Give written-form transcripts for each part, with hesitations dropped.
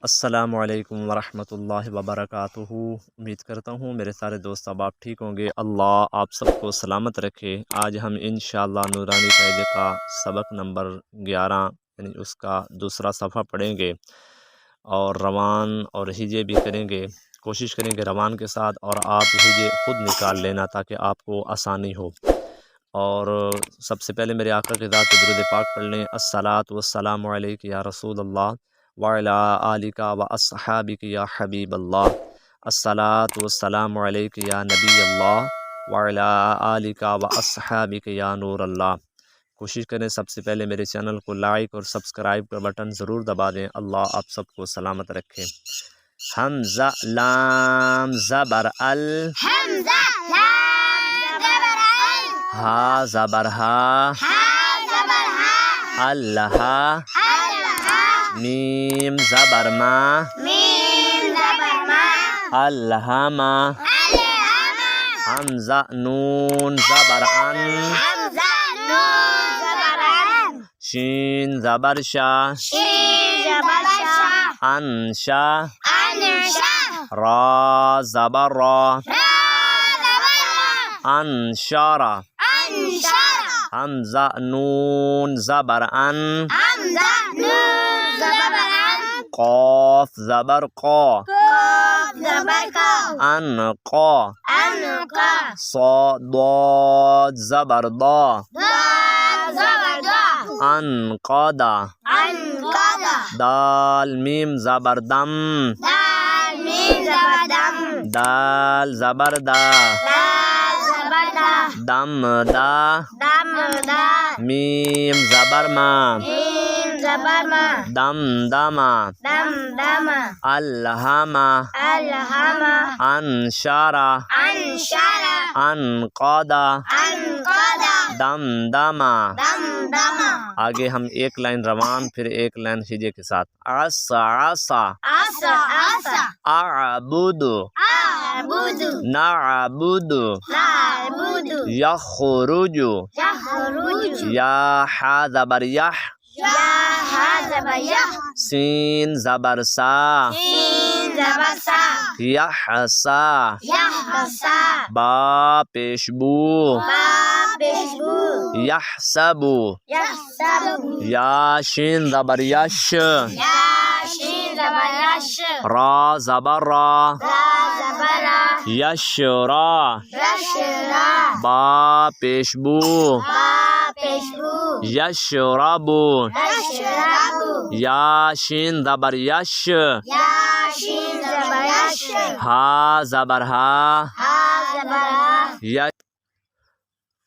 अस्सलामु अलैकुम वरहमतुल्लाहि वबरकातुहू। उम्मीद करता हूँ मेरे सारे दोस्त अब आप ठीक होंगे। अल्लाह आप सबको सलामत रखे। आज हम इंशाअल्लाह नूरानी कायदे का सबक नंबर 11 यानी उसका दूसरा सफ़ा पढ़ेंगे और रवान और हिजे भी करेंगे। कोशिश करेंगे रवान के साथ और आप हिजे ख़ुद निकाल लेना ताकि आपको आसानी हो। और सबसे पहले मेरे आका के ज़ात पे दुरूद पाक पढ़ लें। अस्सलातु वस्सलामु अलैका या रसूल अल्लाह व अला आलिका व अस्हाबिका या हबीब अल्लाह। अस्सलातु वस्सलामु अलैका या नबी अल्लाह व अला आलिका व अस्हाबिका या नूर अल्लाह। कोशिश करें सबसे पहले मेरे चैनल को लाइक और सब्सक्राइब का बटन ज़रूर दबा दें। अल्लाह आप सबको सलामत रखे। हमज़ा लाम ज़बर अल, हमज़ा लाम ज़बर अल, हा ज़बर हा, हा ज़बर हा, अल्लाह, अल्लाह, मीम ज़बर मा, मीम ज़बर मा, अल्हमा, अलहमा, हमज़ा नून ज़बर अन, हमज़ा नून ज़बर अन, शीन ज़बर शा, शीन ज़बर शा, अनशा, अनशा, रा ज़बर रा, रा ज़बर रा, अनशारा, अनशारा, हमज़ा नून ज़बर अन, हमज़ा नून ज़बर अन, क़ाफ ज़बर क़ा, क़ाफ ज़बर क़ा, अनक़ा, अनक़ा, दाद ज़बर दा, दाल ज़बर दा, अनक़दा, अनक़दा, दाल मीम ज़बर दम, दाल मीम ज़बर दम, दाल ज़बर दा, दाल ज़बर दा, दम दा, दम दा, मीम ज़बर मा, मीम ज़बर मा, दम दमा, दम दमा, अल्हमा, अलहमा, अनशारा, अनशारा, अनक़दा, अनक़दा, दम दमा। दम दमा, आगे हम एक लाइन रवान फिर एक लाइन हिजे के साथ। आसा आसा, आसा आसा, अअबुदु, अअबुदु, नअबुदु, नअबुदु, यख़रुजु, यख़रुजु, या हा ज़बर यह, या हा ज़बर यह, सीन ज़बर सा, सीन ज़बर सा, यहसा, यहसा, बा पेशबू, बा पेशबू, यहसबु, यहसबु, या शीन ज़बर यश, या शीन ज़बर यश, रा ज़बर रा, रा ज़बर रा, यशरा, यशरा, बा पेशबू, बा पेशबू, यशरबु, यशरबु, या शीन ज़बर यश, या शीन ज़बर यश, हा ज़बर हा, हा ज़बर हा, यश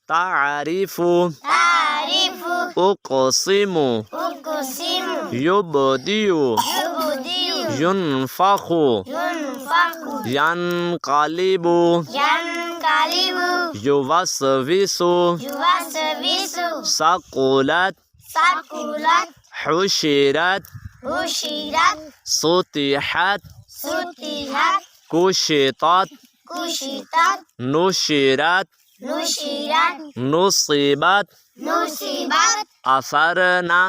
तारिफु, तारीफु, उक़सिमु, उक़सिमु, युबदियु, युबदियु, युनफ़ख़ु, युनफ़ख़ु, यनक़लिबु, यनक़लिबु, युवस्विसु, युवस्विसु, सक़ुलत, सक़ुलत, हुशिरत, हुशिरत, सुतिहत, सुतिहत, कुशितत, कुशितत, नुशिरत, नुशिरत, नुसिबत, मुसीबत, असरना,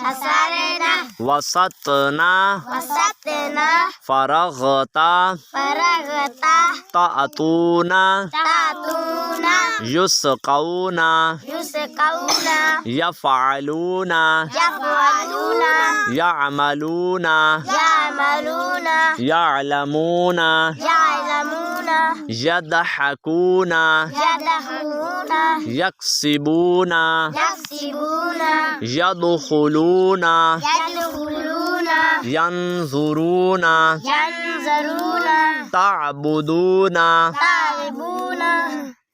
असरना, वसतना, वसतना, फरगता, फरगता, तातूना, तातूना, युस्क़ौना, युस्क़ौना, यफ़अलूना, यफ़अलूना, यअमलूना, यअमलूना, यअलमूना, यअलमूना, यदहकूना, यदखलूना, यक्सिबूना, यक्सिबूना, यदखुलूना, यदखुलूना, यंजुरूना, यंज़रूना, ताबुदूना, तारिबूना,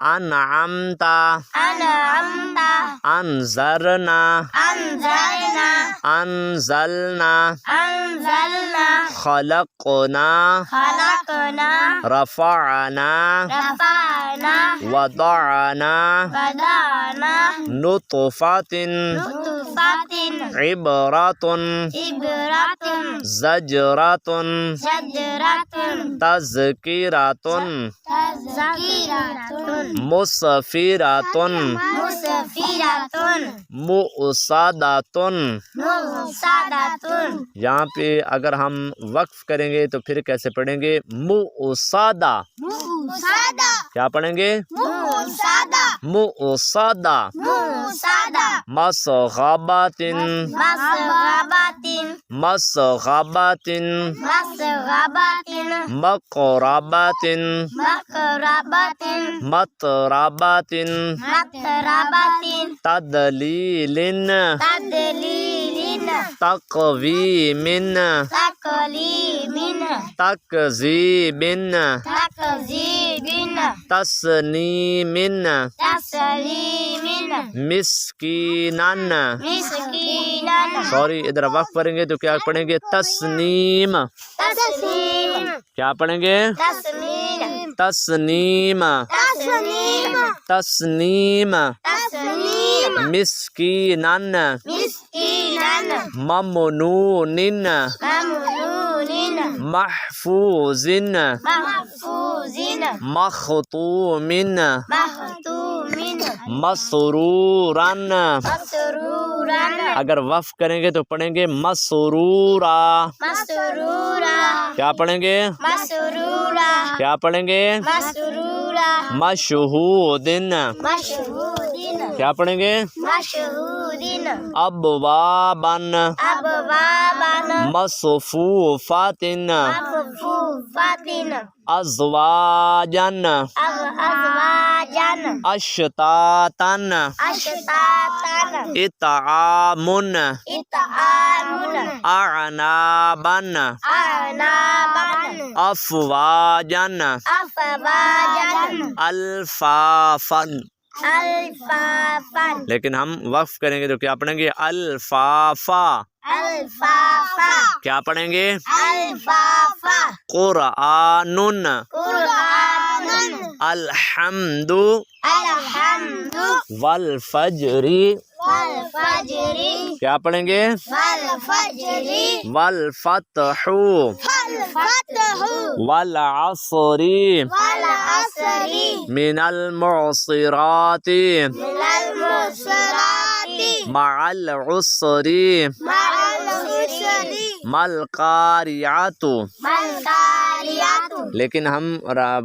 अनअमता, अनअमता, अंज़रना, अंज़रना, अंज़लना, अंज़लना, खलक़ना, खलक़ना, रफ़अना, रफ़अना, वदअना, वदअना, नुतफ़तिन, नुतफ़तिन, इबरतुन, इबरतुन, ज़जरतुन, ज़जरतुन, तज़किरतुन, तज़किरतुन, मुसफिरातुन, मुसफिरातुन, मुसादातुन। मुसादातुन। यहाँ पे अगर हम वक्फ करेंगे तो फिर कैसे पढ़ेंगे? मुसादा। मुसादा, क्या पढ़ेंगे? मुसादा, मुसादा। मुसादा। मसगाबातिन, मसगाबातिन, मसगाबातिन। मसगाबातिन, मकराबातिन, मकराबातिन, मतराबातिन। मतराबातिन। तदलीलिन, तदलीलिन, तकवीमिन, तकलीमिन, तकजीबिन, तकजीबिन, तस्नीमिन, तस्लीमिन, मिस्कीनन। मिस्कीनन। सॉरी, इधर वक्फ करेंगे तो क्या पढ़ेंगे? तस्नीम। तस्लीम, क्या पढ़ेंगे? तस्लीम, तस्नीम, तस्लीम, तस्नीम। तस्लीम, मिस्कीनन, मिस्कीनन, ममनूनिन, ममनूनिन, महफूजिन, महफूजिन, मखतूमिन, मखतूमिन, मसरूरन। मसरूरन, अगर वक्फ करेंगे तो पढ़ेंगे मसरूरा। मसरूरा, क्या पढ़ेंगे? मसरूरा, क्या पढ़ेंगे? मसरूरा, मशहूदिन। मशहूदिन, क्या पढ़ेंगे? मशहूदिन, अबवाबन, अबवाबन, मसफूफातिन, मफूफातिन, अज़वाजन, अज़वाजन, अशतातन, अशतातन, इतआमुन, इतआमुन, अनाबन, अनाबन, अफवाजन, अफवाजन, अल्फाफन। अल्फाफन। लेकिन हम वक्फ करेंगे तो क्या पढ़ेंगे? अल्फाफा। अल्फाफा, क्या पढ़ेंगे? अल्फाफा, कुरआनुन, कुरआनुन, अल्हम्दु, अलहम्दु, वल फजरी। वल फजरी, क्या पढ़ेंगे? वल फजरी, वल फतहु, वल फतहु, वल असरी, वल असरी, मिनल मुअसिराति, मिनल मुसराती, मअल उसरी, मअल उसरी, मल कारियातु। मल कारियातु, लेकिन हम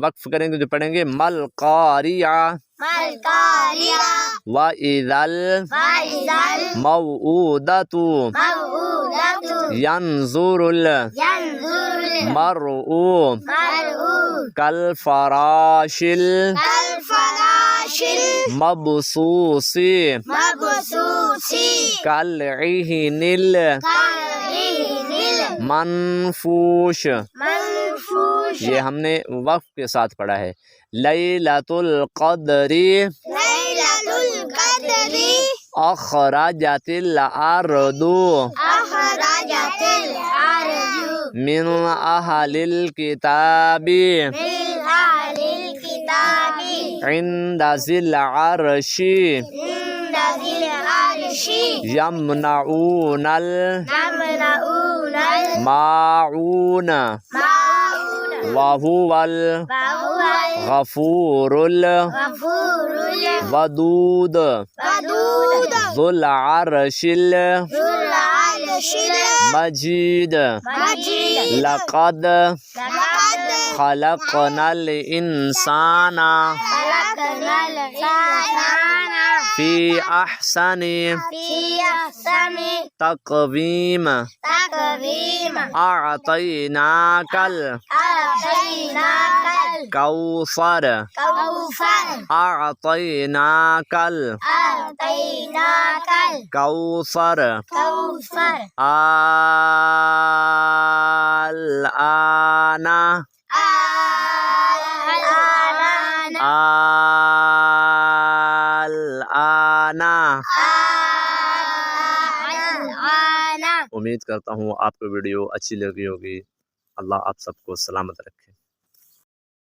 वक्फ करेंगे तो पढ़ेंगे मल कारिया। मल कारिया, व इदल वाइजल, मौऊदतु, मऊदतु, यंजुरुल यंजुरुल, मरउ मरउ, कल फराशिल कल फराशिल, मबसूसी, मबसूसी, कल इहनिल कारिनिल, मनफूश। मनफूश, ये हमने वक्फ के साथ पढ़ा है। लैलतुल क़द्री लैलतुल क़द्री, अखरजतिल अर्दु अखरजतिल अर्दु, मिन अहलिल किताबी मिन अहलिल किताबी, इंद ज़िल अर्शी इंद ज़िल अर्शी, यमनऊनल यमनऊनल माऊन माऊन, वहुवल वहुवल गफूरुल गफूरुल वदूद वदूद, ज़ुल अर्शिल ज़ुल अर्शिल मजीद। मजीद, लक़द लक़द खलक़नल इंसाना खलक़नल इंसाना फी अहसनी फी अहसनी तक़वीम तक़वीम, अअतैनाकल अअतैनाकल कौसर कौसर, अअतैनाकल अअतैनाकल कौसर। कौसर, आना आना आना। आना। उम्मीद करता हूँ आपको वीडियो अच्छी लगी होगी। अल्लाह आप सबको सलामत रखे।